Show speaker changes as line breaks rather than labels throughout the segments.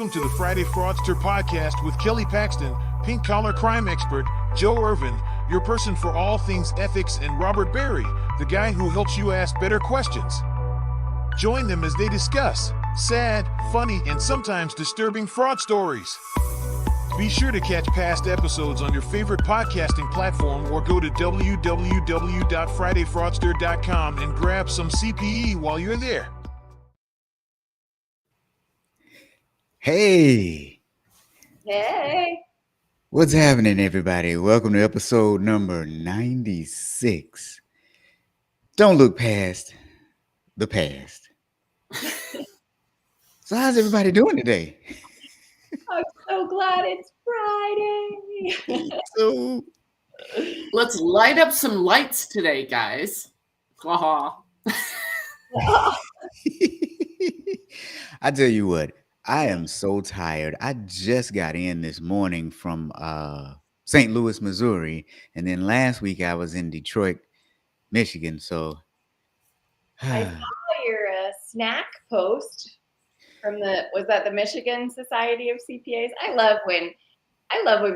Welcome to the Friday Fraudster podcast with Kelly Paxton, pink collar crime expert, Joe Irvin, your person for all things ethics, and Robert Berry, the guy who helps you ask better questions. Join them as they discuss sad, funny, and sometimes disturbing fraud stories. Be sure to catch past episodes on your favorite podcasting platform or go to www.fridayfraudster.com and grab some CPE while you're there.
Hey,
What's
happening, everybody? Welcome to episode number 96. Don't look past the past. So how's everybody doing today?
I'm so glad it's Friday.
So
let's light up some lights today, guys.
I tell you what, I am so tired. I just got in this morning from St. Louis, Missouri, and then last week I was in Detroit, Michigan. So
I saw your snack post from was that the Michigan Society of CPAs? I love when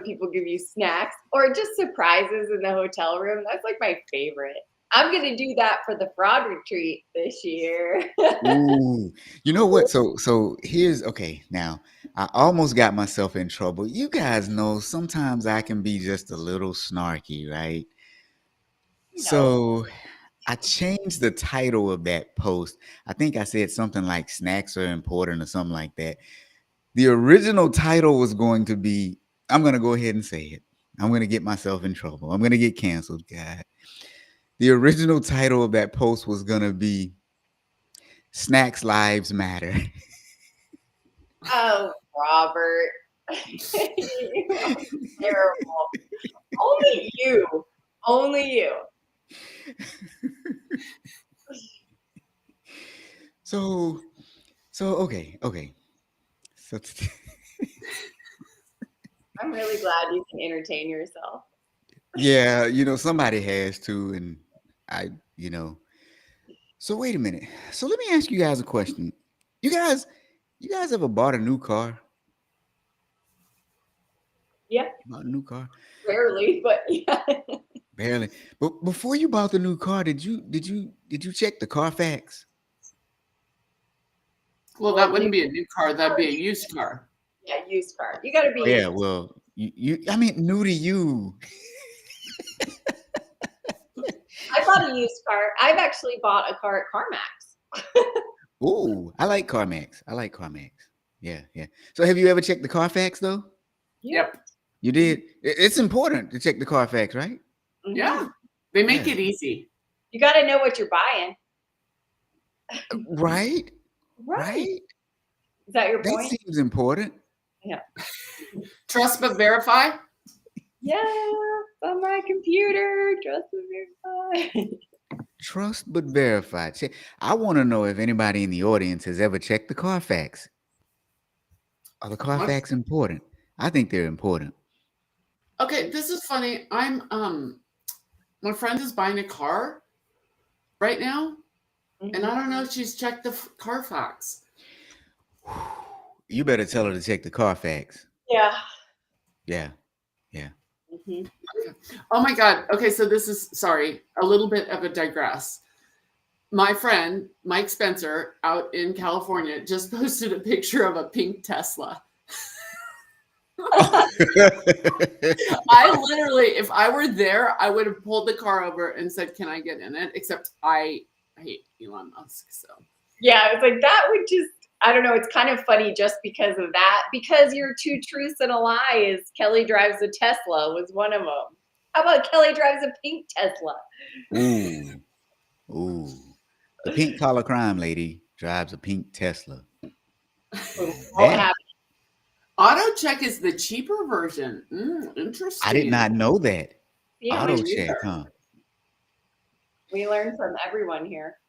people give you snacks or just surprises in the hotel room. That's like my favorite. I'm going to do that for the fraud retreat this year.
Ooh, you know what? So here's okay. Now, I almost got myself in trouble. You guys know sometimes I can be just a little snarky, right? So I changed the title of that post. I think I said something like snacks are important or something like that. The original title was going to be, I'm going to go ahead and say it. I'm going to get myself in trouble. I'm going to get canceled, God. The original title of that post was going to be Snacks Lives Matter.
Oh, Robert. Terrible. Only you.
So okay. So
I'm really glad you can entertain yourself.
Yeah, somebody has to, and So wait a minute. So let me ask you guys a question. You guys ever bought a new car?
Yeah.
You bought a new car?
Rarely, but yeah.
Barely. But before you bought the new car, did you check the Carfax?
Well, that wouldn't be a new car. That'd be a used car.
Yeah, used car. You got to be.
Yeah, well, I mean, new to you.
I bought a used car. I've actually bought a car at CarMax.
Oh, I like CarMax. Yeah. So have you ever checked the Carfax though?
Yep.
You did? It's important to check the Carfax, right?
Mm-hmm.
Yeah. They make it easy.
You got to know what you're buying.
Right?
Is that your point?
That seems important.
Yeah.
Trust but verify?
Yeah, on my computer.
Trust but verify. I want to know if anybody in the audience has ever checked the Carfax. Are the Carfax important? I think they're important.
Okay, this is funny. My friend is buying a car right now, and I don't know if she's checked the Carfax.
You better tell her to check the Carfax.
Yeah.
Mm-hmm. Oh my God. Okay, so this is, sorry, a little bit of a digress. My friend, Mike Spencer, out in California, just posted a picture of a pink Tesla. I literally, if I were there, I would have pulled the car over and said, can I get in it? Except I hate Elon Musk. So
yeah, it's like that would just, I don't know. It's kind of funny just because of that. Because your two truths and a lie is Kelly drives a Tesla was one of them. How about Kelly drives a pink Tesla?
Ooh. The pink collar crime lady drives a pink Tesla.
Auto check is the cheaper version. Interesting.
I did not know that.
Yeah,
Auto check, huh?
We learn from everyone here.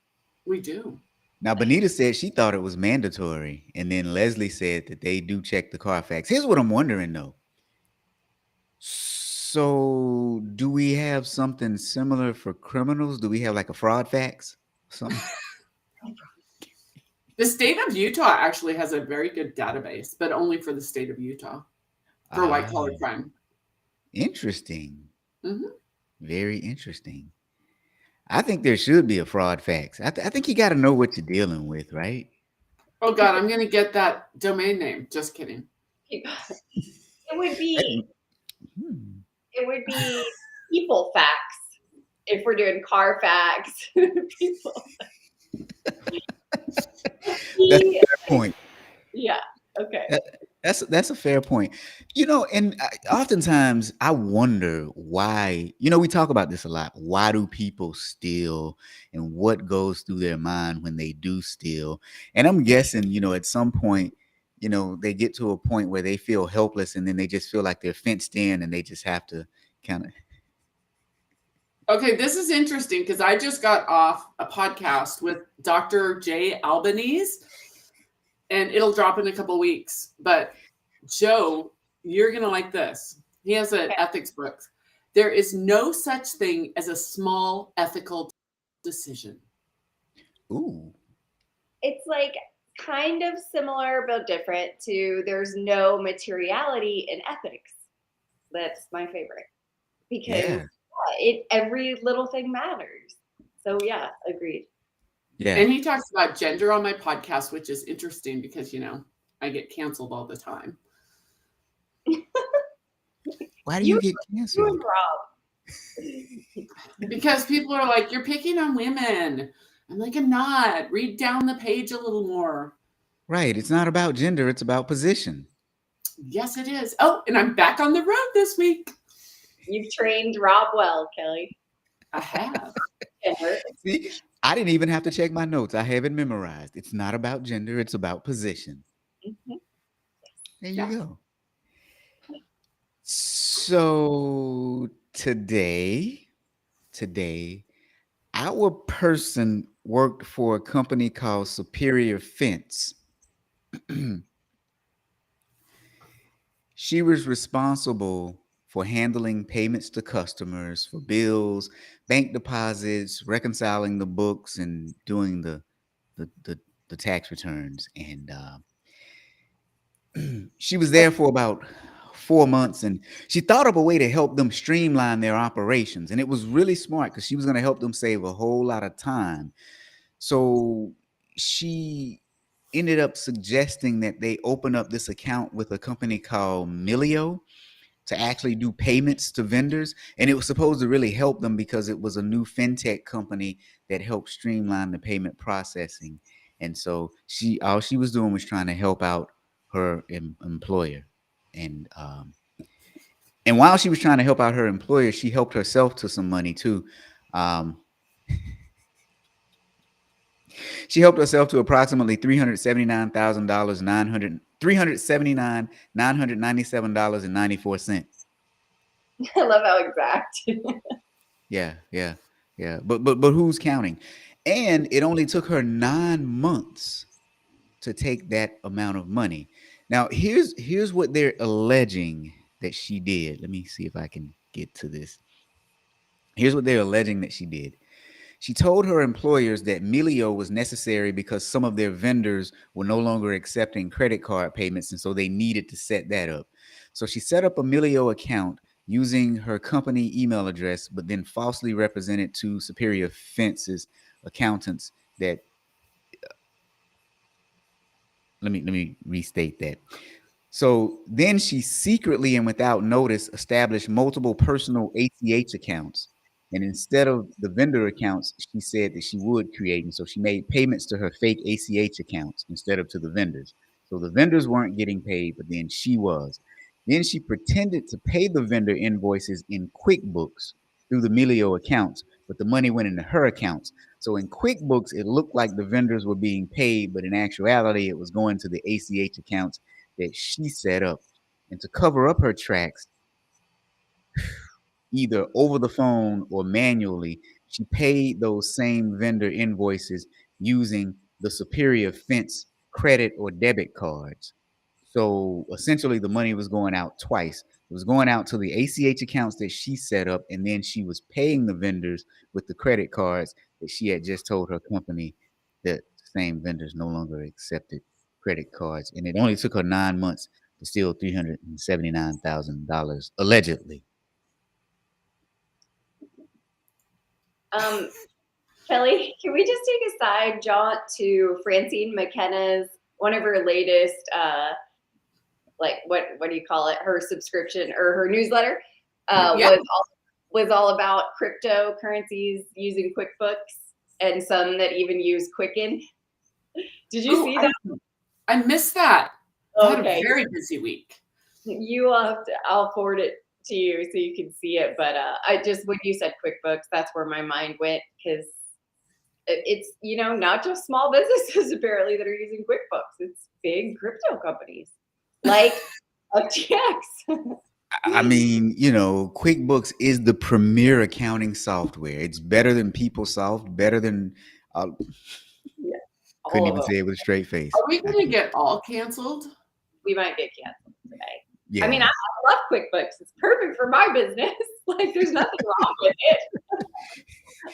We do.
Now, Benita said she thought it was mandatory, and then Leslie said that they do check the Carfax. Here's what I'm wondering, though. So, do we have something similar for criminals? Do we have like a fraud fax? Something?
The state of Utah actually has a very good database, but only for the state of Utah for white collar crime.
Interesting.
Mhm.
Very interesting. I think there should be a fraud fax. I think you got to know what you're dealing with, right?
Oh God, I'm gonna get that domain name. Just kidding.
It would be
Hmm.
it would be people facts if we're doing car facts. People.
That's a fair point.
Yeah. Okay.
That's a fair point. And oftentimes I wonder why, we talk about this a lot. Why do people steal and what goes through their mind when they do steal? And I'm guessing, at some point, they get to a point where they feel helpless and then they just feel like they're fenced in and they just have to kind of.
Okay, this is interesting because I just got off a podcast with Dr. Jay Albanese, and it'll drop in a couple weeks. But Joe, you're going to like this. He has an ethics book. There is no such thing as a small ethical decision.
Ooh.
It's like kind of similar but different to there's no materiality in ethics. That's my favorite because every little thing matters. So yeah, agreed.
Yeah.
And he talks about gender on my podcast, which is interesting because, I get canceled all the time.
Why do you get canceled?
You and Rob.
Because people are like, you're picking on women. I'm like, I'm not. Read down the page a little more.
Right. It's not about gender. It's about position.
Yes, it is. Oh, and I'm back on the road this week.
You've trained Rob well, Kelly.
I have.
See, I didn't even have to check my notes. I have it memorized. It's not about gender. It's about position.
Mm-hmm.
There you go. So today, our person worked for a company called Superior Fence. She was responsible for handling payments to customers for bills, bank deposits, reconciling the books, and doing the tax returns. And she was there for about 4 months, and she thought of a way to help them streamline their operations. And it was really smart because she was going to help them save a whole lot of time. So she ended up suggesting that they open up this account with a company called Milio to actually do payments to vendors. And it was supposed to really help them because it was a new fintech company that helped streamline the payment processing. And so all she was doing was trying to help out her employer. And while she was trying to help out her employer, she helped herself to some money too. She helped herself to approximately $379,997.94.
I love how exact.
Yeah. But who's counting? And it only took her 9 months to take that amount of money. Now, here's what they're alleging that she did. Let me see if I can get to this. Here's what they're alleging that she did. She told her employers that Milio was necessary because some of their vendors were no longer accepting credit card payments, and so they needed to set that up. So she set up a Milio account using her company email address, but then falsely represented to Superior Fence's accountants that. Let me restate that. So then she secretly and without notice established multiple personal ACH accounts. And instead of the vendor accounts, she said that she would create. And so she made payments to her fake ACH accounts instead of to the vendors. So the vendors weren't getting paid, but then she was. Then she pretended to pay the vendor invoices in QuickBooks through the Milio accounts, but the money went into her accounts. So in QuickBooks, it looked like the vendors were being paid, but in actuality, it was going to the ACH accounts that she set up. And to cover up her tracks, either over the phone or manually, she paid those same vendor invoices using the Superior Fence credit or debit cards. So essentially, the money was going out twice. It was going out to the ACH accounts that she set up, and then she was paying the vendors with the credit cards that she had just told her company to same vendors no longer accepted credit cards, and it only took her 9 months to steal $379,000 allegedly.
Kelly, can we just take a side jaunt to Francine McKenna's one of her latest, like what do you call it? Her subscription or her newsletter was all about cryptocurrencies using QuickBooks and some that even use Quicken. Did you see that?
I missed that. I had a
Okay.
very busy week.
I'll forward it to you so you can see it. But I just, when you said QuickBooks, that's where my mind went, because it's, not just small businesses apparently that are using QuickBooks. It's big crypto companies like FTX.
I mean, QuickBooks is the premier accounting software. It's better than PeopleSoft, better than couldn't even say it with a straight face.
Are we going to get all canceled?
We might get canceled today.
Yeah.
I mean, I love QuickBooks. It's perfect for my business. Like, there's nothing wrong with it.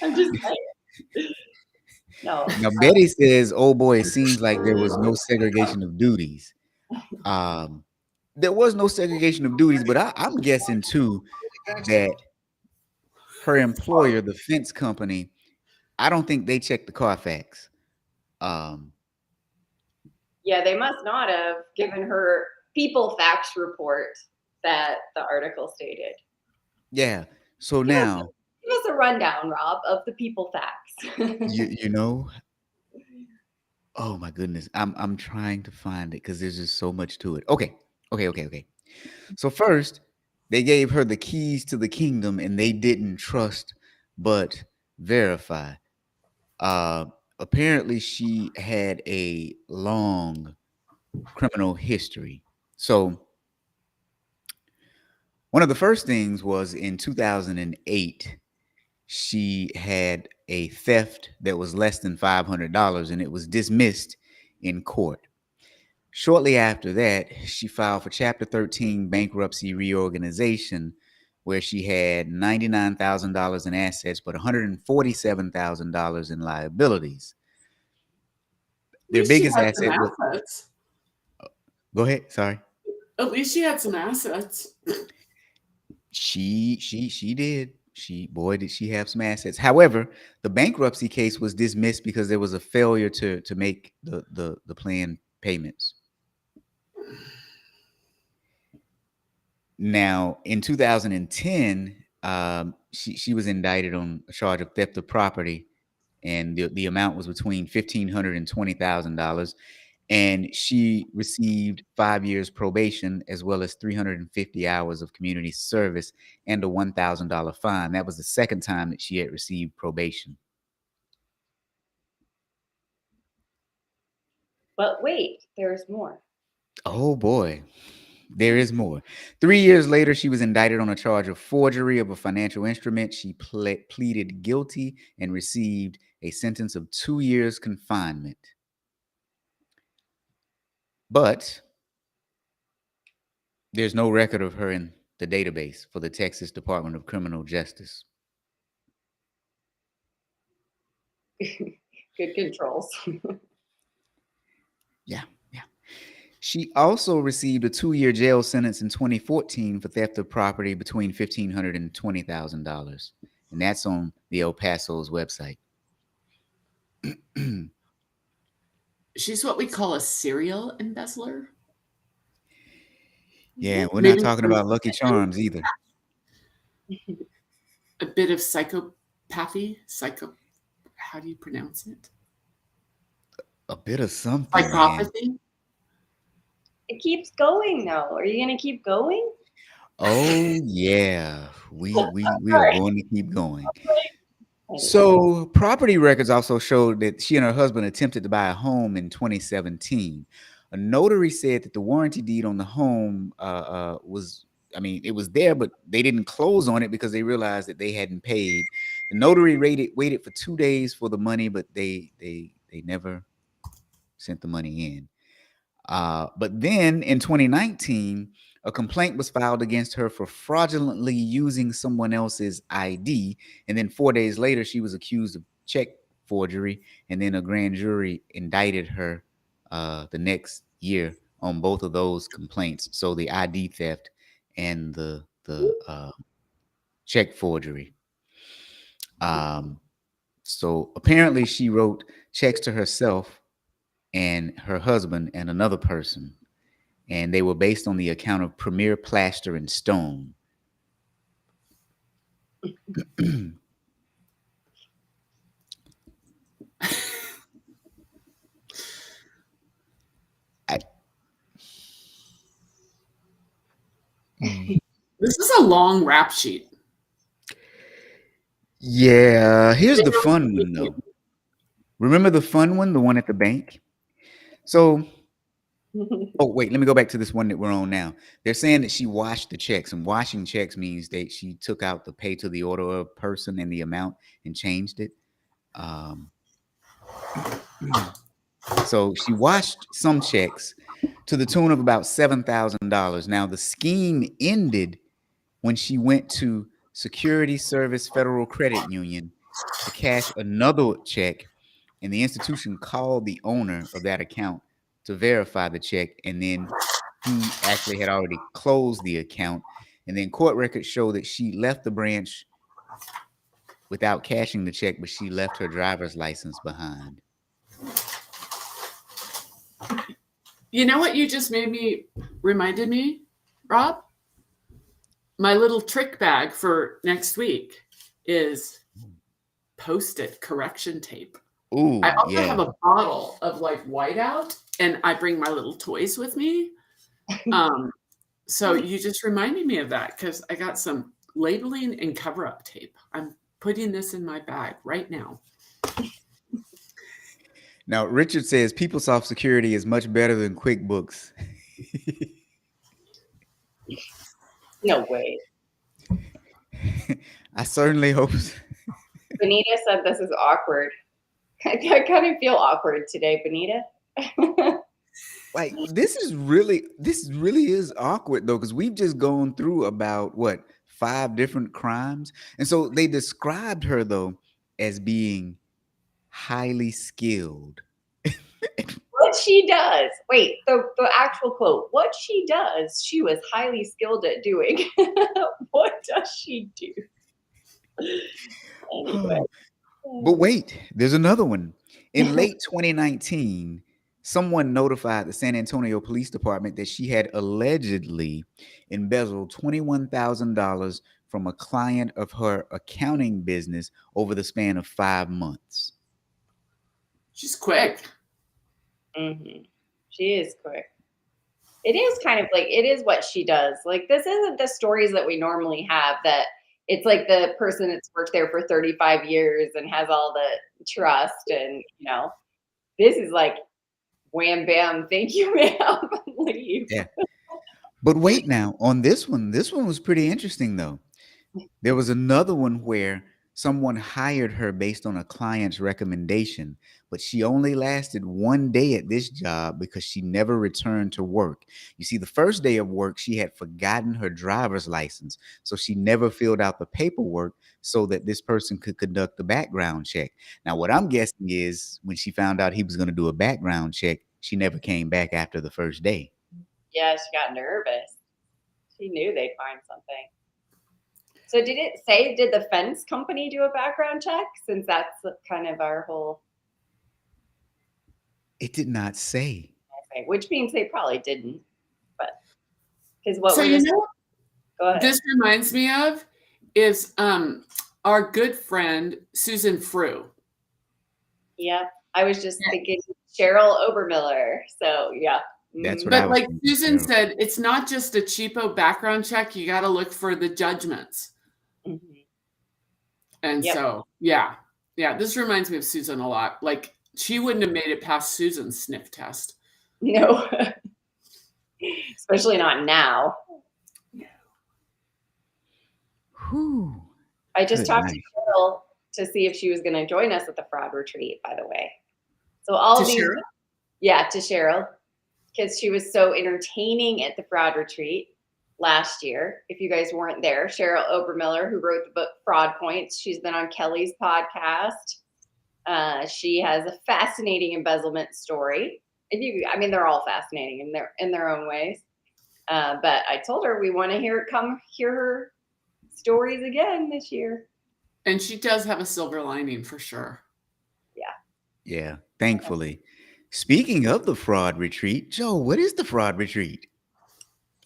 I'm just saying. No.
Now, Betty says, oh boy, it seems like there was no segregation of duties. There was no segregation of duties, but I'm guessing too that her employer, the fence company, I don't think they checked the Carfax.
Yeah, they must not have given her people facts report that the article stated.
Yeah. So now
give us a rundown, Rob, of the people facts.
Oh my goodness. I'm trying to find it because there's just so much to it. Okay. So first, they gave her the keys to the kingdom and they didn't trust but verify. Apparently she had a long criminal history. So one of the first things was in 2008, she had a theft that was less than $500 and it was dismissed in court. Shortly after that, she filed for Chapter 13 bankruptcy reorganization, where she had $99,000 in assets, but $147,000 in liabilities. Their biggest asset was... Go ahead. Sorry.
At least she had some assets.
She did. Did she have some assets. However, the bankruptcy case was dismissed because there was a failure to make the planned payments. Now, in 2010, she was indicted on a charge of theft of property, and the amount was between $1,500 and $20,000. And she received 5 years probation, as well as 350 hours of community service and a $1,000 fine. That was the second time that she had received probation.
But wait, there's more.
Oh boy, there is more. 3 years later, she was indicted on a charge of forgery of a financial instrument. She pleaded guilty and received a sentence of 2 years confinement. But there's no record of her in the database for the Texas Department of Criminal Justice.
Good controls.
Yeah. She also received a 2-year jail sentence in 2014 for theft of property between $1,500 and $20,000. And that's on the El Paso's website.
She's what we call a serial embezzler.
Yeah, we're not talking about Lucky Charms either.
A bit of psychopathy. How do you pronounce it?
A bit of something.
Psychopathy.
Man.
It keeps going though. Are you going to keep going?
Oh yeah, we are going to keep going. So property records also showed that she and her husband attempted to buy a home in 2017. A notary said that the warranty deed on the home it was there, but they didn't close on it because they realized that they hadn't paid. The notary waited for 2 days for the money, but they never sent the money in. But then in 2019, a complaint was filed against her for fraudulently using someone else's ID. And then 4 days later, she was accused of check forgery, and then a grand jury indicted her the next year on both of those complaints. So the ID theft and the check forgery. So apparently she wrote checks to herself and her husband and another person, and they were based on the account of Premier Plaster and Stone.
This is a long rap sheet.
Yeah, here's the fun one though. Remember the fun one, the one at the bank? So, oh wait, let me go back to this one that we're on now. They're saying that she washed the checks, and washing checks means that she took out the pay to the order of person and the amount and changed it. So she washed some checks to the tune of about $7,000. Now the scheme ended when she went to Security Service Federal Credit Union to cash another check, and the institution called the owner of that account to verify the check, and then he actually had already closed the account. And then court records show that she left the branch without cashing the check, but she left her driver's license behind.
You know what you just reminded me, Rob? My little trick bag for next week is Post-it correction tape.
Ooh,
I also have a bottle of like whiteout, and I bring my little toys with me. So you just reminded me of that because I got some labeling and cover-up tape. I'm putting this in my bag right now.
Now, Richard says PeopleSoft security is much better than QuickBooks.
No way.
I certainly hope so.
Benita said this is awkward. I kind of feel awkward today, Benita.
Like this really is awkward though, because we've just gone through about 5 different crimes, and so they described her though as being highly skilled.
What she does, wait, the actual quote, what she does, she was highly skilled at doing. What does she do? Anyway.
But wait, there's another one. In late 2019, someone notified the San Antonio Police Department that she had allegedly embezzled $21,000 from a client of her accounting business over the span of 5 months.
She's quick.
Mm-hmm. She is quick. It is kind of like, it is what she does. Like, this isn't the stories that we normally have, that it's like the person that's worked there for 35 years and has all the trust, and this is like wham bam, thank you ma'am, leave.
Yeah. But wait, now on this one was pretty interesting though. There was another one where someone hired her based on a client's recommendation, but she only lasted 1 day at this job because she never returned to work. You see, the first day of work, she had forgotten her driver's license, so she never filled out the paperwork so that this person could conduct the background check. Now, what I'm guessing is when she found out he was going to do a background check, she never came back after the first day.
Yeah, she got nervous. She knew they'd find something. So did the fence company do a background check, since that's kind of our whole...
It did not say.
Okay, which means they probably didn't. But because what
So
go ahead.
This reminds me of is our good friend Susan Frew.
Yeah, I was just thinking Cheryl Obermiller. So yeah.
That's what
But like Susan said, it's not just a cheapo background check. You got to look for the judgments.
Mm-hmm.
And so, yeah, this reminds me of Susan a lot. Like, she wouldn't have made it past Susan's sniff test.
No, especially not now.
Whew.
I just talked to Cheryl to see if she was going to join us at the fraud retreat, by the way. So all these,
Cheryl?
Yeah, to Cheryl, because she was so entertaining at the fraud retreat last year. If you guys weren't there, Cheryl Obermiller, who wrote the book Fraud Points, she's been on Kelly's podcast. She has a fascinating embezzlement story. I mean, they're all fascinating in their own ways. But I told her we want to hear her stories again this year.
And she does have a silver lining for sure.
Yeah, thankfully. Speaking of the fraud retreat, Joe, what is the fraud retreat?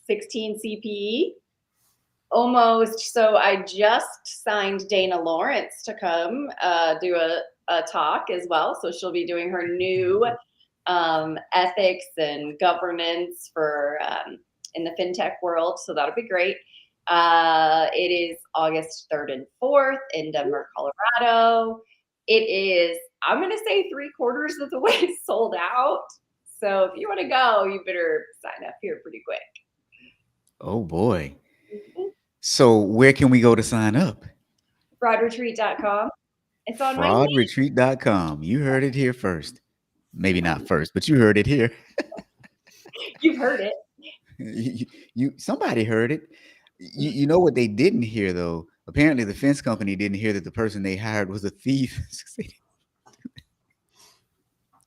16 CPE. Almost. So I just signed Dana Lawrence to come do a talk as well. So she'll be doing her new ethics and governance for in the fintech world. So that'll be great. It is August 3rd and 4th in Denver, Colorado. It is, I'm going to say 3/4 of the way sold out. So if you want to go, you better sign up here pretty quick.
Oh boy. So where can we go to sign up?
Fraudretreat.com. It's on my link.
Fraudretreat.com. You heard it here first. Maybe not first, but you heard it here.
You've heard it.
Somebody heard it. You know what they didn't hear though? Apparently the fence company didn't hear that the person they hired was a thief.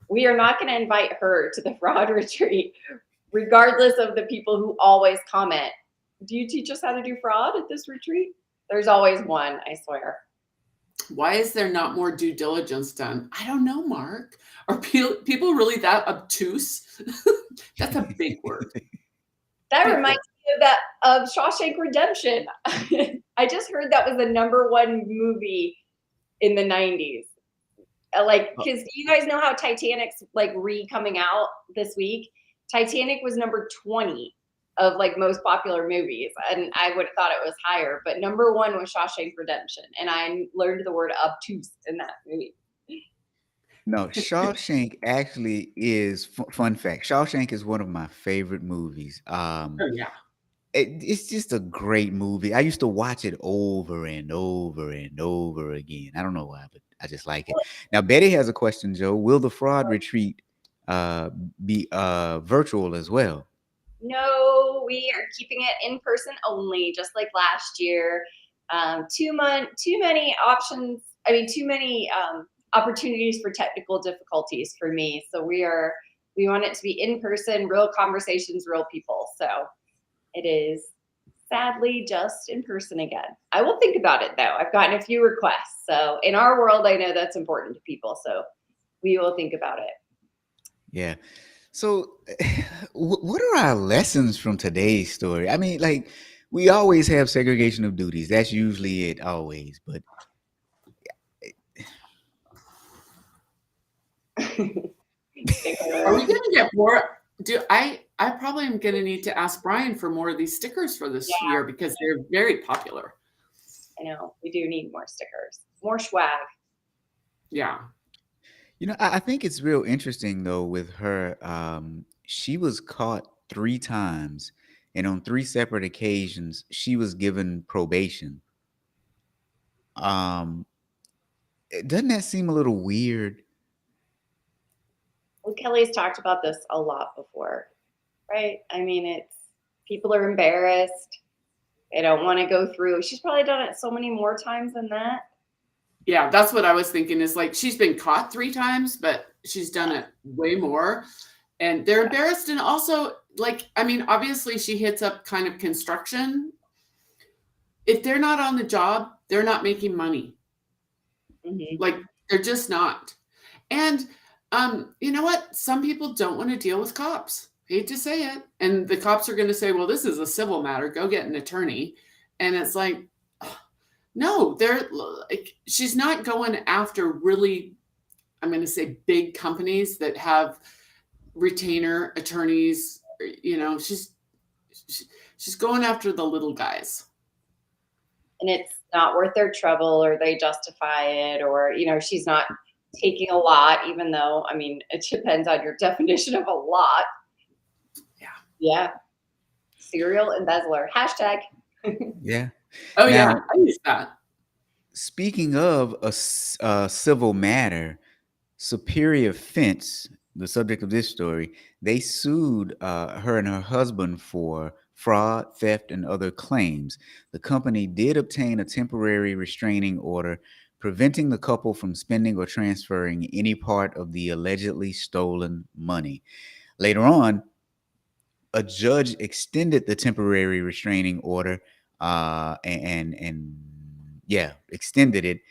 We are not going to invite her to the fraud retreat, regardless of the people who always comment. Do you teach us how to do fraud at this retreat? There's always one, I swear.
Why is there not more due diligence done? I don't know, Mark. Are people really that obtuse? That's a big word.
That reminds me of Shawshank Redemption. I just heard that was the #1 movie in the 90s. Because do you guys know how Titanic's coming out this week? Titanic was number 20 of most popular movies, and I would have thought it was higher, but #1 was Shawshank Redemption, and I learned the word obtuse in that movie.
No, Shawshank actually is fun fact. Shawshank is one of my favorite movies.
Oh yeah.
It's just a great movie. I used to watch it over and over and over again. I don't know why, but I just like it. Now, Betty has a question, Joe. Will the fraud retreat be virtual as well?
No, we are keeping it in person only, just like last year. Too many options. I mean, too many opportunities for technical difficulties for me. So we want it to be in person, real conversations, real people. So it is sadly just in person again. I will think about it though. I've gotten a few requests. So in our world, I know that's important to people. So we will think about it.
Yeah. So what are our lessons from today's story? I mean, we always have segregation of duties. That's usually it always, but
are we going to get more? I probably am going to need to ask Brian for more of these stickers for this year because they're very popular.
I know we do need more stickers, more swag.
Yeah.
I think it's real interesting though with her. She was caught 3 times, and on 3 separate occasions, she was given probation. Doesn't that seem a little weird?
Well, Kelly's talked about this a lot before, right? I mean, people are embarrassed. They don't want to go through. She's probably done it so many more times than that.
Yeah, that's what I was thinking is she's been caught 3 times, but she's done it way more. And they're embarrassed. And also, obviously she hits up kind of construction. If they're not on the job, they're not making money.
Mm-hmm.
They're just not. And you know what? Some people don't want to deal with cops. Hate to say it. And the cops are going to say, well, this is a civil matter. Go get an attorney. And it's no, she's not going after really, I'm going to say big companies that have retainer attorneys. She's going after the little guys.
And it's not worth their trouble, or they justify it, or, she's not taking a lot, even though, I mean, it depends on your definition of a lot. Yeah. Serial embezzler. Hashtag.
Yeah.
Oh, yeah. I use that.
Speaking of a civil matter, Superior Fence, the subject of this story, they sued her and her husband for fraud, theft, and other claims. The company did obtain a temporary restraining order, preventing the couple from spending or transferring any part of the allegedly stolen money. Later on, a judge extended the temporary restraining order, and yeah, extended it.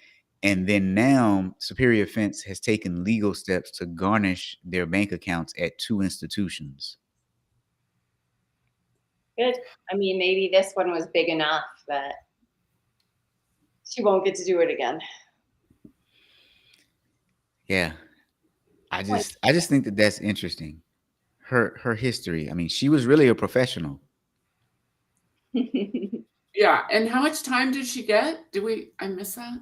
And then now Superior Fence has taken legal steps to garnish their bank accounts at 2 institutions.
Good. I mean, maybe this one was big enough that she won't get to do it again.
Yeah. I just think that that's interesting. Her history. I mean, she was really a professional.
Yeah. And how much time did she get? I miss that?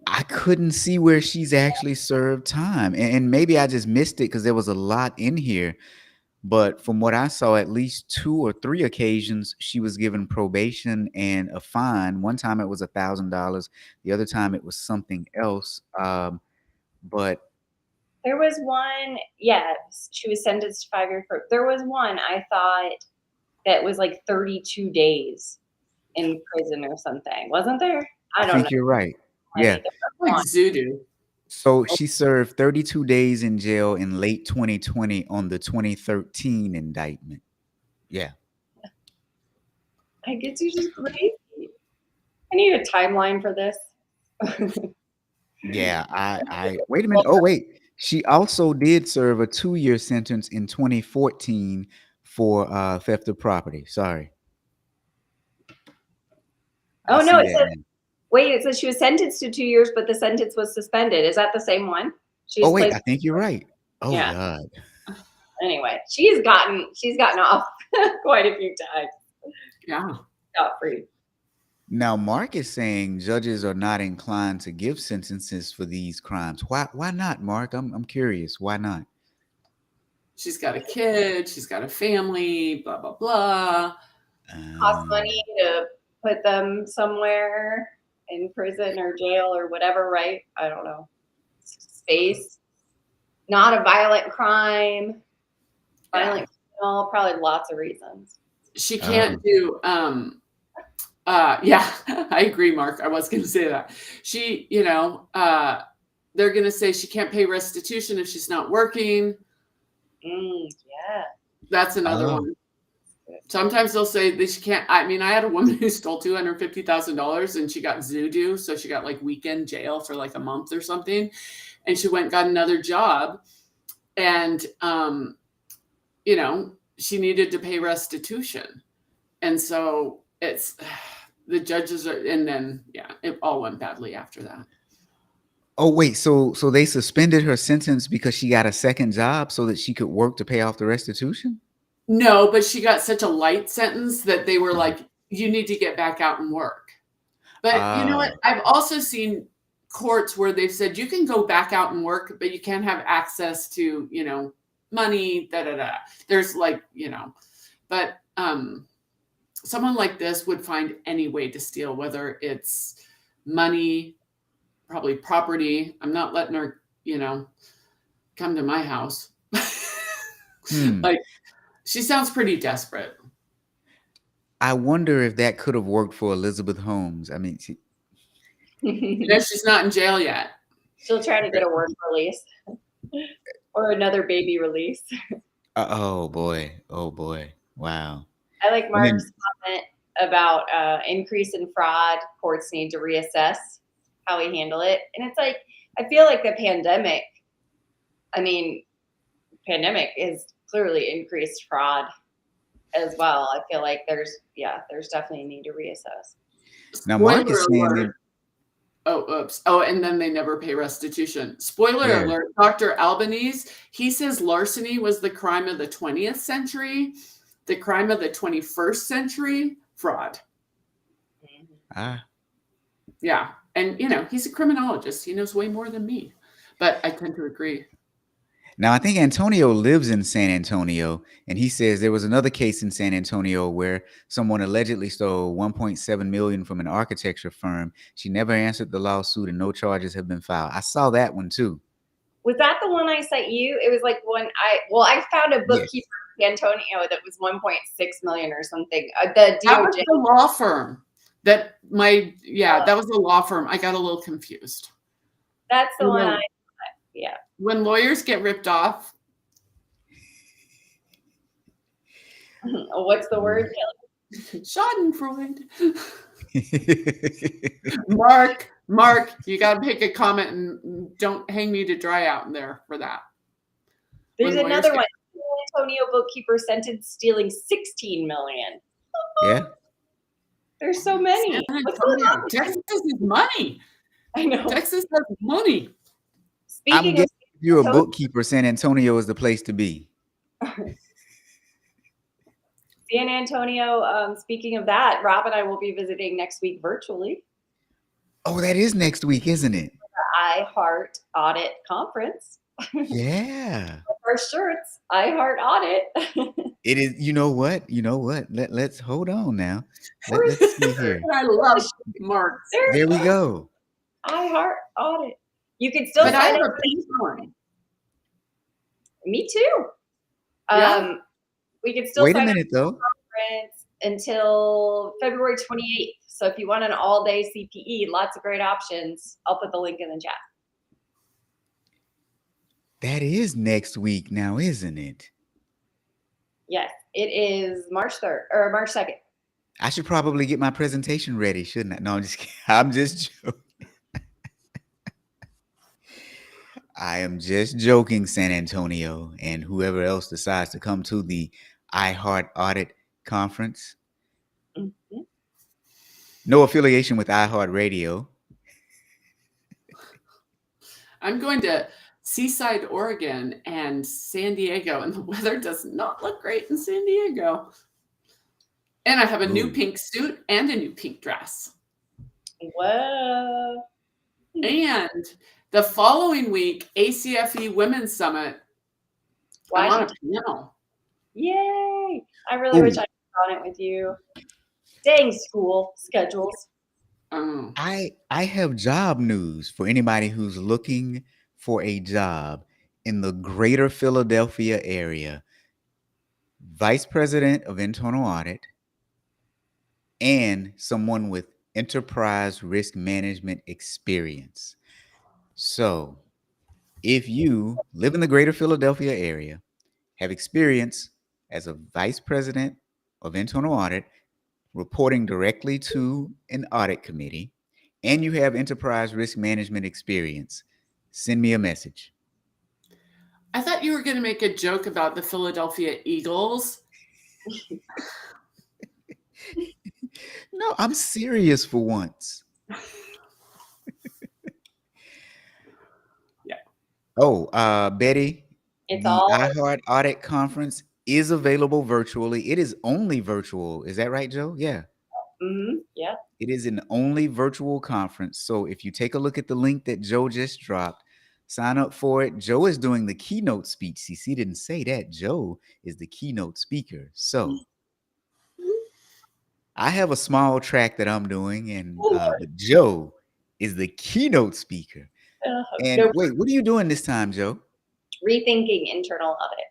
I couldn't see where she's actually served time. And maybe I just missed it because there was a lot in here. But from what I saw, at least 2 or 3 occasions, she was given probation and a fine. One time it was $1,000. The other time it was something else. But
there was one, she was sentenced to 5 years. There was one I thought that was like 32 days in prison or something. Wasn't there? I don't know.
You're right. Yeah.
Like Zudu.
So she served 32 days in jail in late 2020 on the 2013 indictment. Yeah.
I guess you just crazy. I need a timeline for this.
Yeah, I wait a minute. Oh, wait. She also did serve a 2-year sentence in 2014 for theft of property. Sorry.
Oh, no, it says she was sentenced to 2 years, but the sentence was suspended. Is that the same one?
I think you're right. Oh,
yeah.
God.
Anyway, she's gotten off quite a few times.
Yeah.
Scot free.
Now, Mark is saying judges are not inclined to give sentences for these crimes. Why not, Mark? I'm curious. Why not?
She's got a kid. She's got a family. Blah blah blah.
Costs money to put them somewhere in prison or jail or whatever, right? I don't know. Space. Not a violent crime. Violent criminal. Probably lots of reasons.
She can't do. Yeah, I agree, Mark. I was going to say that. She, they're going to say she can't pay restitution if she's not working.
Yeah.
That's another one. Sometimes they'll say that she can't. I mean, I had a woman who stole $250,000 and she got Zudu. So she got like weekend jail for like a month or something. And she went and got another job. And, she needed to pay restitution. And so it's the judges are, and then, it all went badly after that.
Oh, wait. So they suspended her sentence because she got a second job so that she could work to pay off the restitution?
No, but she got such a light sentence that they were like, you need to get back out and work. But you know what? I've also seen courts where they've said you can go back out and work, but you can't have access to, money, There's like, but someone like this would find any way to steal, whether it's money, probably property. I'm not letting her, come to my house. Like, she sounds pretty desperate.
I wonder if that could have worked for Elizabeth Holmes. I mean,
She's not in jail yet.
She'll try to get a work release or another baby release.
Oh boy. Wow.
I like Mark's comment about increase in fraud. Courts need to reassess how we handle it. And it's like, I feel like the pandemic has clearly increased fraud as well. I feel like there's definitely a need to reassess.
Now, Mark is saying
and then they never pay restitution. Spoiler alert, Dr. Albanese, he says larceny was the crime of the 20th century. The crime of the 21st century, fraud. Yeah. And, he's a criminologist. He knows way more than me. But I tend to agree.
Now, I think Antonio lives in San Antonio, and he says there was another case in San Antonio where someone allegedly stole $1.7 million from an architecture firm. She never answered the lawsuit, and no charges have been filed. I saw that one too.
Was that the one I sent you? It was like I found a bookkeeper in San Antonio that was $1.6 million or something. The DOJ.
That was the law firm. That was a law firm. I got a little confused.
That's the one yeah.
When lawyers get ripped off.
What's the word, Kelly?
Schadenfreude. Mark, you got to pick a comment and don't hang me to dry out in there for that.
There's another one. San Antonio bookkeeper sentenced stealing $16 million.
Yeah.
There's so many. What's going on?
Texas is money.
I know.
Texas has money.
I'm guessing if you're a bookkeeper, San Antonio is the place to be.
San Antonio, speaking of that, Rob and I will be visiting next week virtually.
Oh, that is next week, isn't it?
The iHeart Audit Conference.
Yeah.
Our shirts, iHeart Audit.
It is. You know what? Let's hold on now. Let's see here.
I love Mark.
There we go.
iHeart Audit. You can still
sign
sign
up.
up. Me too.
Yeah.
We can still
wait a
sign
minute
up
though.
for the conference until February 28th. So if you want an all-day CPE, lots of great options. I'll put the link in the chat.
That is next week now, isn't it?
Yes, it is March 3rd or March 2nd.
I should probably get my presentation ready, shouldn't I? No, I'm just kidding. I'm just joking. I am just joking, San Antonio, and whoever else decides to come to the iHeart Audit Conference.
Mm-hmm.
No affiliation with iHeart Radio.
I'm going to Seaside, Oregon and San Diego, and the weather does not look great in San Diego. And I have a new pink suit and a new pink dress.
Whoa.
And the following week, ACFE Women's Summit.
Wow.
I'm on a panel.
Yay. I really wish I was on it with you. Dang school schedules.
I have job news for anybody who's looking for a job in the greater Philadelphia area. Vice President of Internal Audit and someone with enterprise risk management experience. So if you live in the greater Philadelphia area, have experience as a vice president of internal audit, reporting directly to an audit committee, and you have enterprise risk management experience, send me a message.
I thought you were going to make a joke about the Philadelphia Eagles.
No, I'm serious for once.
Yeah.
Oh, Betty,
It's
the
all
iHeart Audit Conference is available virtually. It is only virtual. Is that right, Joe? Yeah.
Mm-hmm. Yeah.
It is an only virtual conference. So if you take a look at the link that Joe just dropped, sign up for it. Joe is doing the keynote speech. CC didn't say that. Joe is the keynote speaker. So I have a small track that I'm doing, and but Joe is the keynote speaker. And wait, what are you doing this time, Joe?
Rethinking internal audit.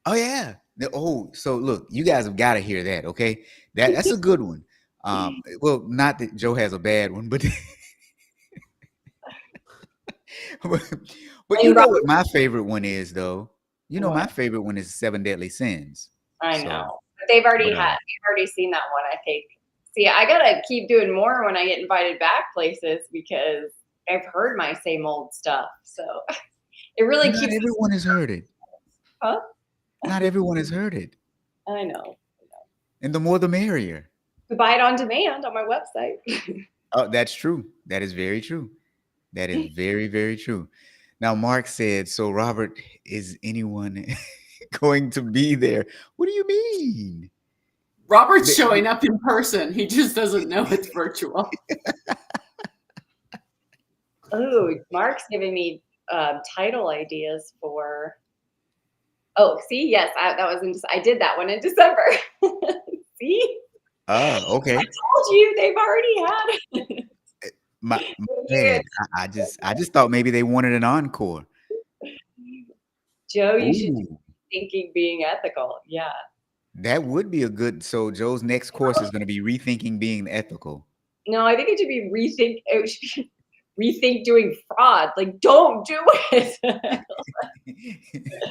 Oh yeah. Oh, so look, you guys have got to hear that. Okay, that's a good one. Well, not that Joe has a bad one, but but you know what my favorite one is, though. You know, my favorite one is 7 Deadly Sins.
I know, but they've already seen that one. I think. See, I gotta keep doing more when I get invited back places because I've heard my same old stuff. So it really keeps.
Not everyone has heard it.
Huh?
Not everyone has heard it.
I know.
And the more the merrier.
You buy it on demand on my website.
Oh, that's true. That is very true. That is very, very true. Now, Mark said, so Robert, is anyone going to be there? What do you mean?
Robert's showing up in person. He just doesn't know it's virtual.
Oh, Mark's giving me title ideas for. Oh, see, yes, I did that one in December. See?
Oh, okay.
I told you they've already had it.
My bad. I just thought maybe they wanted an encore.
Joe, you should be thinking being ethical. Yeah.
That would be a good. So Joe's next course is going to be rethinking being ethical.
No, I think it should be rethink. It should be rethink doing fraud. Like, don't do it.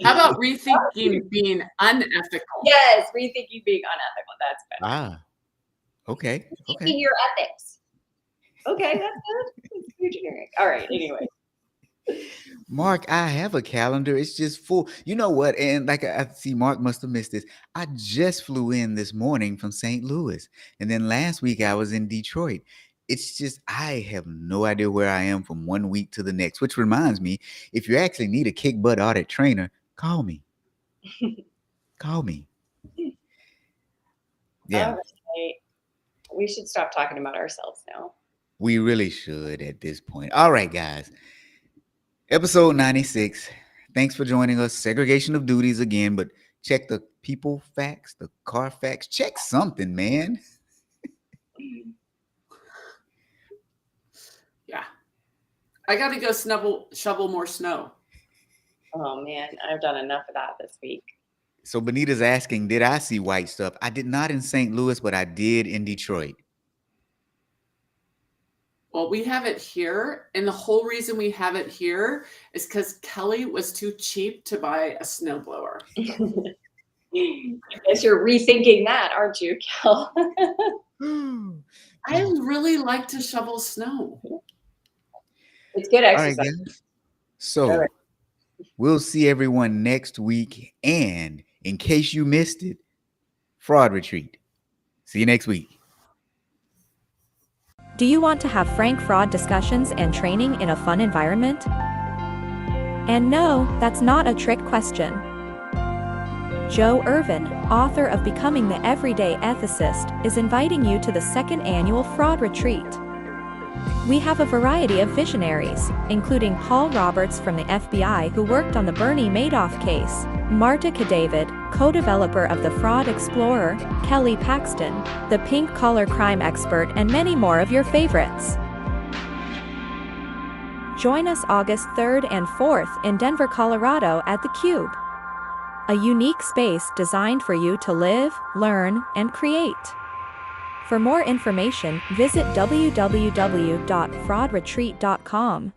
How about rethinking being unethical?
Yes, rethinking being unethical. That's better.
Ah, okay.
Rethinking your ethics. Okay, that's good. It's too generic. All right. Anyway.
Mark, I have a calendar. It's just full. You know what? And like I see, Mark must have missed this. I just flew in this morning from St. Louis. And then last week I was in Detroit. It's just, I have no idea where I am from one week to the next, which reminds me, if you actually need a kick butt audit trainer, call me. Call me. Yeah.
All right. We should stop talking about ourselves now.
We really should at this point. All right, guys. Episode 96. Thanks for joining us. Segregation of duties again, but check the people facts, the car facts. Check something, man.
Yeah. I got to go shovel more snow.
Oh, man. I've done enough of that this week.
So Benita's asking, did I see white stuff? I did not in St. Louis, but I did in Detroit.
Well, we have it here. And the whole reason we have it here is because Kelly was too cheap to buy a snowblower.
I guess you're rethinking that, aren't you, Kel?
I really like to shovel snow.
It's good exercise.
All right, guys. So we'll see everyone next week. And in case you missed it, Fraud Retreat. See you next week.
Do you want to have frank fraud discussions and training in a fun environment? And no, that's not a trick question. Joe Irvin, author of Becoming the Everyday Ethicist, is inviting you to the second annual Fraud Retreat. We have a variety of visionaries, including Paul Roberts from the FBI who worked on the Bernie Madoff case, Marta David, co-developer of the Fraud Explorer, Kelly Paxton, the pink-collar crime expert, and many more of your favorites. Join us August 3rd and 4th in Denver, Colorado at The Cube, a unique space designed for you to live, learn, and create. For more information, visit www.fraudretreat.com.